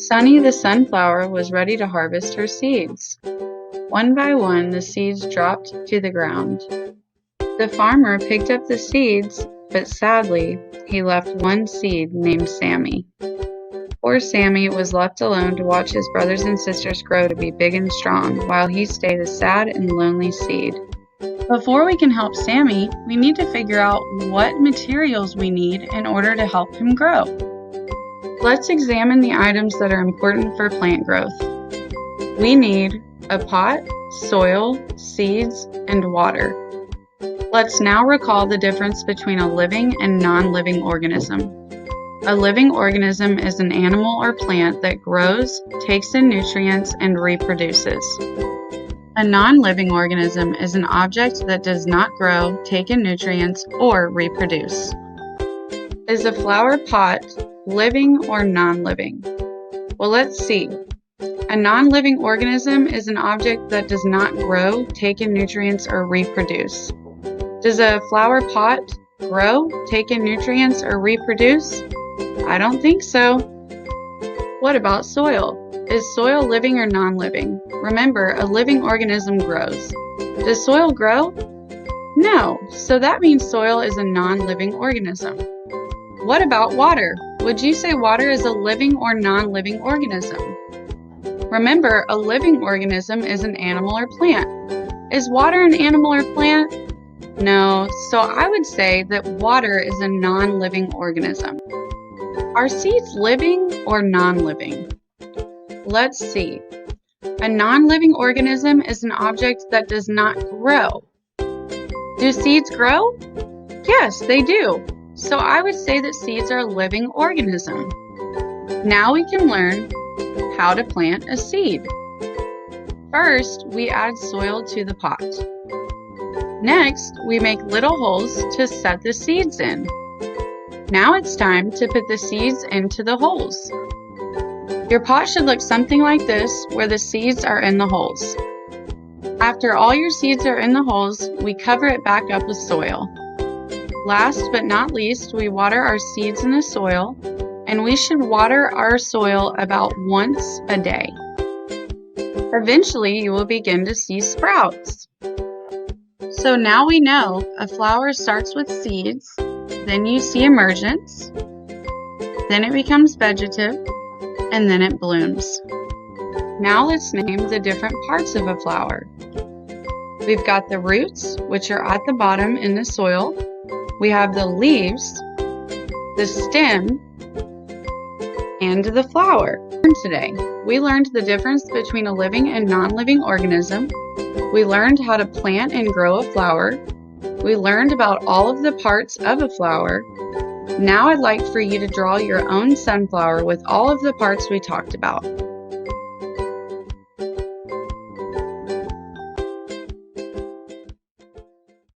Sunny the sunflower was ready to harvest her seeds. One by one, the seeds dropped to the ground. The farmer picked up the seeds, but sadly, he left one seed named Sammy. Poor Sammy was left alone to watch his brothers and sisters grow to be big and strong, while he stayed a sad and lonely seed. Before we can help Sammy, we need to figure out what materials we need in order to help him grow. Let's examine the items that are important for plant growth. We need a pot, soil, seeds, and water. Let's now recall the difference between a living and non-living organism. A living organism is an animal or plant that grows, takes in nutrients, and reproduces. A non-living organism is an object that does not grow, take in nutrients, or reproduce. Is a flower pot living or non-living? Well, let's see. A non-living organism is an object that does not grow, take in nutrients, or reproduce. Does a flower pot grow, take in nutrients, or reproduce? I don't think so. What about soil? Is soil living or non-living? Remember, a living organism grows. Does soil grow? No, so that means soil is a non-living organism. What about water? Would you say water is a living or non-living organism? Remember, a living organism is an animal or plant. Is water an animal or plant? No, so I would say that water is a non-living organism. Are seeds living or non-living? Let's see. A non-living organism is an object that does not grow. Do seeds grow? Yes, they do. So I would say that seeds are a living organism. Now we can learn how to plant a seed. First, we add soil to the pot. Next, we make little holes to set the seeds in. Now it's time to put the seeds into the holes. Your pot should look something like this, where the seeds are in the holes. After all your seeds are in the holes, we cover it back up with soil. Last but not least, we water our seeds in the soil, and we should water our soil about once a day. Eventually, you will begin to see sprouts. So now we know a flower starts with seeds, then you see emergence, then it becomes vegetative, and then it blooms. Now let's name the different parts of a flower. We've got the roots, which are at the bottom in the soil. We have the leaves, the stem, and the flower. Today, we learned the difference between a living and non-living organism. We learned how to plant and grow a flower. We learned about all of the parts of a flower. Now I'd like for you to draw your own sunflower with all of the parts we talked about.